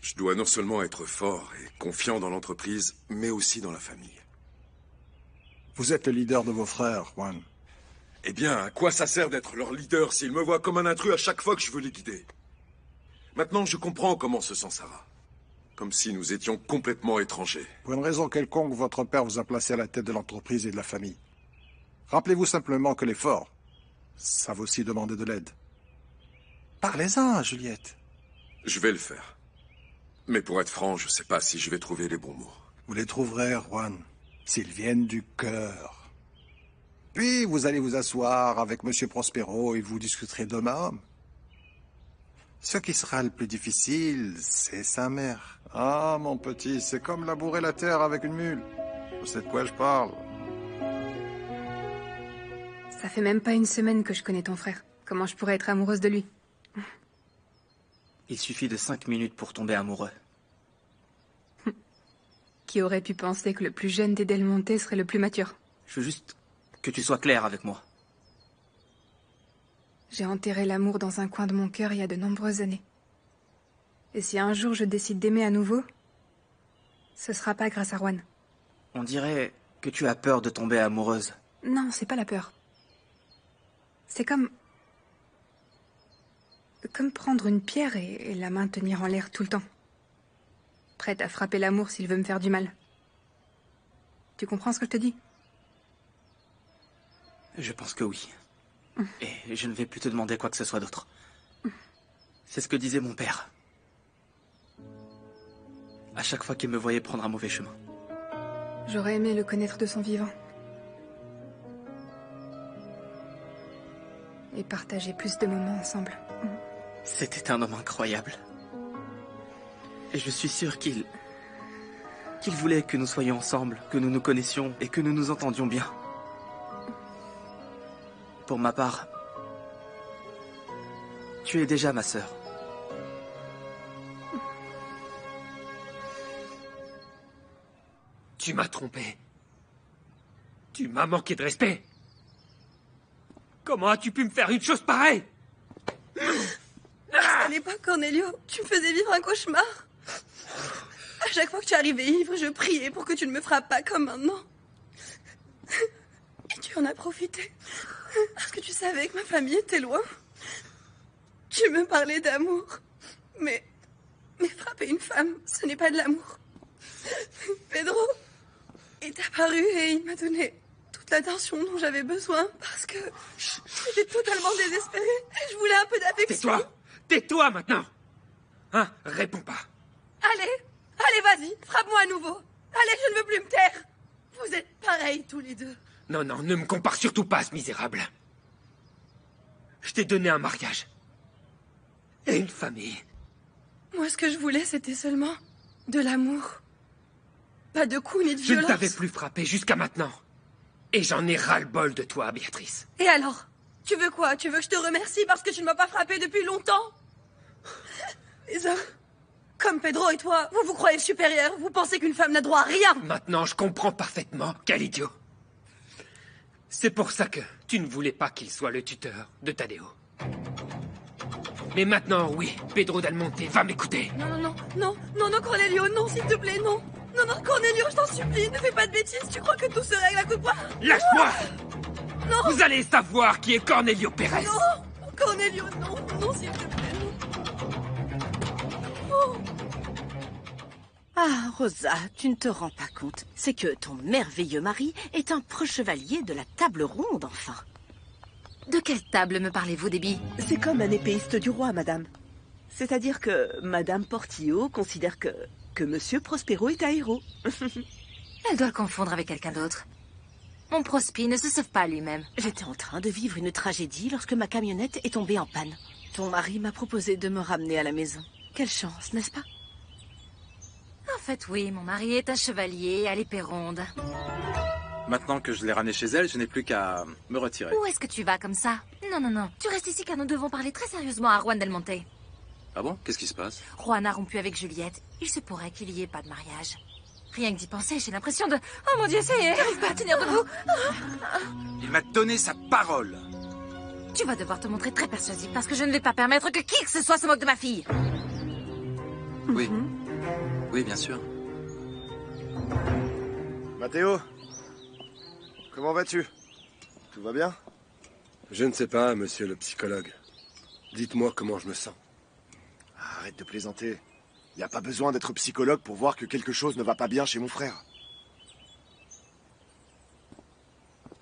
Je dois non seulement être fort et confiant dans l'entreprise, mais aussi dans la famille. Vous êtes le leader de vos frères, Juan. Eh bien, à quoi ça sert d'être leur leader s'ils me voient comme un intrus à chaque fois que je veux les guider? Maintenant, je comprends comment se sent Sarah. Comme si nous étions complètement étrangers. Pour une raison quelconque, votre père vous a placé à la tête de l'entreprise et de la famille. Rappelez-vous simplement que les forts savent aussi demander de l'aide. Parlez-en à Juliette. Je vais le faire. Mais pour être franc, je sais pas si je vais trouver les bons mots. Vous les trouverez, Juan, s'ils viennent du cœur. Puis vous allez vous asseoir avec Monsieur Prospero et vous discuterez d'homme à homme. Ce qui sera le plus difficile, c'est sa mère. Ah, mon petit, c'est comme labourer la terre avec une mule. Je sais de quoi je parle. Ça fait même pas une semaine que je connais ton frère. Comment je pourrais être amoureuse de lui? Il suffit de 5 minutes pour tomber amoureux. Qui aurait pu penser que le plus jeune des Del Monte serait le plus mature? Je veux juste que tu sois clair avec moi. J'ai enterré l'amour dans un coin de mon cœur il y a de nombreuses années. Et si un jour je décide d'aimer à nouveau, ce sera pas grâce à Juan. On dirait que tu as peur de tomber amoureuse. Non, c'est pas la peur. C'est comme prendre une pierre et la maintenir en l'air tout le temps. Prête à frapper l'amour s'il veut me faire du mal. Tu comprends ce que je te dis? Je pense que oui. Et je ne vais plus te demander quoi que ce soit d'autre. C'est ce que disait mon père. À chaque fois qu'il me voyait prendre un mauvais chemin. J'aurais aimé le connaître de son vivant. Et partager plus de moments ensemble. C'était un homme incroyable. Et je suis sûr qu'il voulait que nous soyons ensemble, que nous nous connaissions et que nous nous entendions bien. Pour ma part, tu es déjà ma sœur. Tu m'as trompé. Tu m'as manqué de respect. Comment as-tu pu me faire une chose pareille? À l'époque, Cornelio, tu me faisais vivre un cauchemar. À chaque fois que tu arrivais ivre, je priais pour que tu ne me frappes pas comme maintenant. Et tu en as profité. Parce que tu savais que ma famille était loin. Tu me parlais d'amour. Mais frapper une femme, ce n'est pas de l'amour. Pedro est apparu et il m'a donné toute l'attention dont j'avais besoin parce que j'étais totalement désespérée et je voulais un peu d'affection. Tais-toi! Tais-toi maintenant! Hein? Réponds pas. Allez, vas-y, frappe-moi à nouveau. Allez, je ne veux plus me taire. Vous êtes pareils tous les deux. Non, ne me compare surtout pas à ce misérable. Je t'ai donné un mariage. Et une famille. Moi, ce que je voulais, c'était seulement de l'amour. Pas de coups ni de Je violence. ne t'avais plus frappé jusqu'à maintenant. Et j'en ai ras-le-bol de toi, Béatrice. Et alors? Tu veux quoi? Tu veux que je te remercie parce que tu ne m'as pas frappé depuis longtemps? Les hommes, comme Pedro et toi, vous vous croyez supérieurs. Vous pensez qu'une femme n'a droit à rien. Maintenant, je comprends parfaitement. Quel idiot. C'est pour ça que tu ne voulais pas qu'il soit le tuteur de Tadeo. Mais maintenant, oui, Pedro Del Monte va m'écouter. Non, Cornelio, non, s'il te plaît, non. Non, Cornelio, je t'en supplie, ne fais pas de bêtises. Tu crois que tout se règle à coup de poing? Lâche-moi! Non! Vous allez savoir qui est Cornelio Pérez. Non, Cornelio, non, s'il te plaît, non. Oh. Ah, Rosa, tu ne te rends pas compte. C'est que ton merveilleux mari est un pro-chevalier de la table ronde, enfin. De quelle table me parlez-vous, Debbie? C'est comme un épéiste du roi, madame. C'est-à-dire que Madame Portillo considère que Monsieur Prospero est un héros. Elle doit le confondre avec quelqu'un d'autre. Mon Prospi ne se sauve pas lui-même. J'étais en train de vivre une tragédie lorsque ma camionnette est tombée en panne. Ton mari m'a proposé de me ramener à la maison. Quelle chance, n'est-ce pas? En fait, oui, mon mari est un chevalier à l'épée ronde. Maintenant que je l'ai ramenée chez elle, je n'ai plus qu'à me retirer. Où est-ce que tu vas comme ça? Non. Tu restes ici car nous devons parler très sérieusement à Juan Del Monte. Ah bon? Qu'est-ce qui se passe? Juan a rompu avec Juliette. Il se pourrait qu'il n'y ait pas de mariage. Rien que d'y penser, j'ai l'impression de... Oh mon Dieu, ça y est, j'arrive pas à tenir debout. Il m'a donné sa parole. Tu vas devoir te montrer très persuasif parce que je ne vais pas permettre que qui que ce soit se moque de ma fille. Oui. Oui, bien sûr. Mathéo, comment vas-tu? Tout va bien? Je ne sais pas, monsieur le psychologue. Dites-moi comment je me sens. Arrête de plaisanter. Y a pas besoin d'être psychologue pour voir que quelque chose ne va pas bien chez mon frère.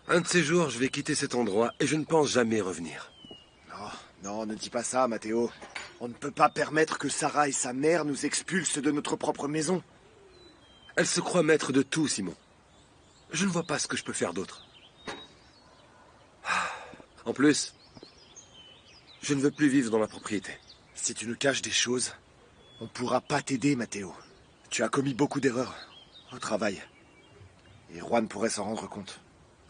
Un de ces jours, je vais quitter cet endroit et je ne pense jamais revenir. Non, ne dis pas ça, Mathéo. On ne peut pas permettre que Sarah et sa mère nous expulsent de notre propre maison. Elle se croit maître de tout, Simon. Je ne vois pas ce que je peux faire d'autre. En plus, je ne veux plus vivre dans la propriété. Si tu nous caches des choses, on pourra pas t'aider, Mathéo. Tu as commis beaucoup d'erreurs au travail. Et Juan pourrait s'en rendre compte.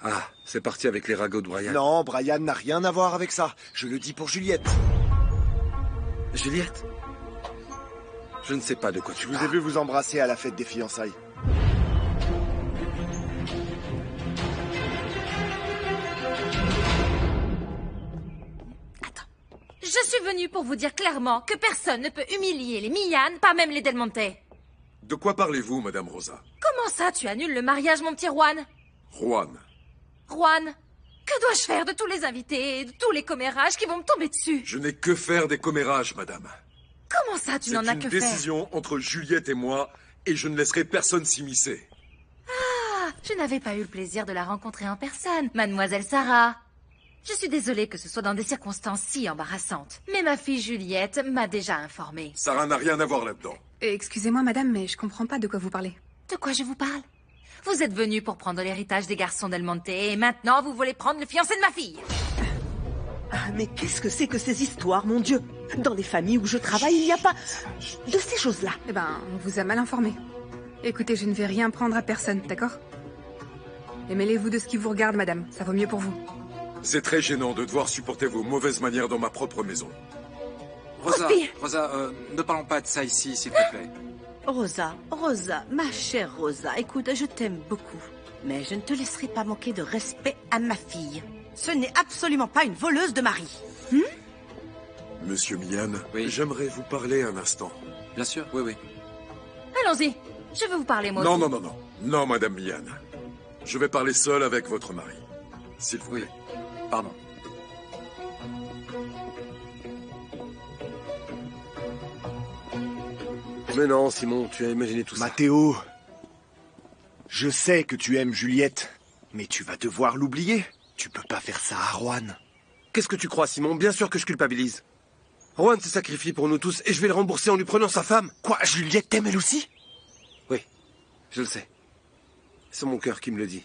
Ah, c'est parti avec les ragots de Brian. Non, Brian n'a rien à voir avec ça. Je le dis pour Juliette. Juliette? Je ne sais pas de quoi tu parles. parles. Je vous ai vu vous embrasser à la fête des fiançailles. Je suis venue pour vous dire clairement que personne ne peut humilier les Millanes, pas même les Del Monte. De quoi parlez-vous, Madame Rosa? Comment ça, tu annules le mariage, mon petit Juan? Juan. Juan, que dois-je faire de tous les invités et de tous les commérages qui vont me tomber dessus? Je n'ai que faire des commérages, madame. Comment ça, tu n'en as que C'est une faire? décision entre Juliette et moi, et je ne laisserai personne s'immiscer. Ah, je n'avais pas eu le plaisir de la rencontrer en personne, mademoiselle Sarah. Je suis désolée que ce soit dans des circonstances si embarrassantes, mais ma fille Juliette m'a déjà informée. Sarah n'a rien à voir là-dedans. Excusez-moi, madame, mais je comprends pas de quoi vous parlez. De quoi je vous parle? Vous êtes venue pour prendre l'héritage des garçons Del Monte, et maintenant vous voulez prendre le fiancé de ma fille. Ah, mais qu'est-ce que c'est que ces histoires, mon Dieu? Dans les familles où je travaille, il n'y a pas de ces choses-là. Eh ben, on vous a mal informé. Écoutez, je ne vais rien prendre à personne, d'accord? Et mêlez-vous de ce qui vous regarde, madame. Ça vaut mieux pour vous. C'est très gênant de devoir supporter vos mauvaises manières dans ma propre maison. Rosa, ne parlons pas de ça ici, s'il te plaît. Rosa, ma chère Rosa, écoute, je t'aime beaucoup. Mais je ne te laisserai pas manquer de respect à ma fille. Ce n'est absolument pas une voleuse de mari. Monsieur Millan, oui. J'aimerais vous parler un instant. Bien sûr, oui. Allons-y, je veux vous parler, moi Non, aussi. non, Madame Millan. Je vais parler seul avec votre mari. S'il vous plaît. Pardon. Mais non, Simon, tu as imaginé tout ça. Mathéo, je sais que tu aimes Juliette, mais tu vas devoir l'oublier. Tu peux pas faire ça à Juan. Qu'est-ce que tu crois, Simon? Bien sûr que je culpabilise. Juan s'est sacrifié pour nous tous et je vais le rembourser en lui prenant sa femme. Quoi, Juliette t'aime elle aussi? Oui, je le sais. C'est mon cœur qui me le dit.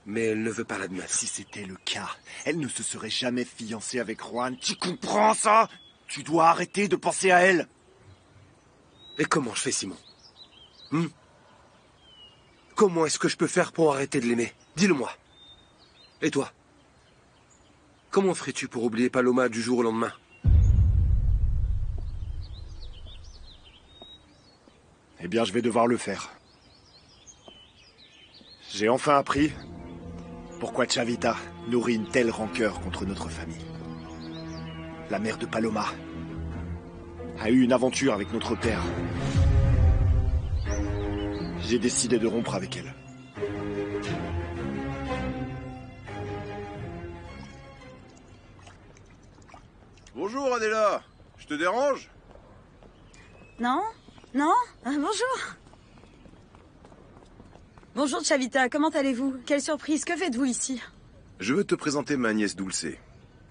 Mais elle ne veut pas l'admettre. Si c'était le cas, elle ne se serait jamais fiancée avec Juan. Tu comprends ça? Tu dois arrêter de penser à elle. Et comment je fais, Simon? Comment est-ce que je peux faire pour arrêter de l'aimer? Dis-le-moi. Et toi? Comment ferais-tu pour oublier Paloma du jour au lendemain? Eh bien, je vais devoir le faire. J'ai enfin appris pourquoi Chavita nourrit une telle rancœur contre notre famille. La mère de Paloma a eu une aventure avec notre père. J'ai décidé de rompre avec elle. Bonjour Adela, je te dérange? Non? Bonjour. Bonjour Chavita, comment allez-vous? Quelle surprise, que faites-vous ici? Je veux te présenter ma nièce Dulce.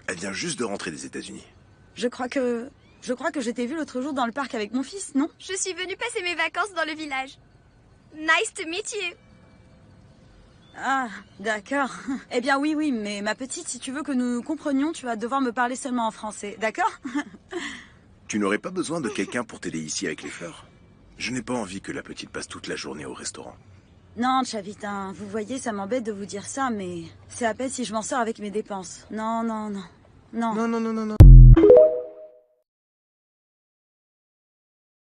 Elle vient juste de rentrer des États-Unis. Je crois que je t'ai vu l'autre jour dans le parc avec mon fils, non? Je suis venue passer mes vacances dans le village. Nice to meet you. Ah, d'accord. Eh bien oui, mais ma petite, si tu veux que nous nous comprenions, tu vas devoir me parler seulement en français, d'accord? Tu n'aurais pas besoin de quelqu'un pour t'aider ici avec les fleurs? Je n'ai pas envie que la petite passe toute la journée au restaurant. Non, Chavita, vous voyez, ça m'embête de vous dire ça, mais c'est à peine si je m'en sors avec mes dépenses. Non. Non.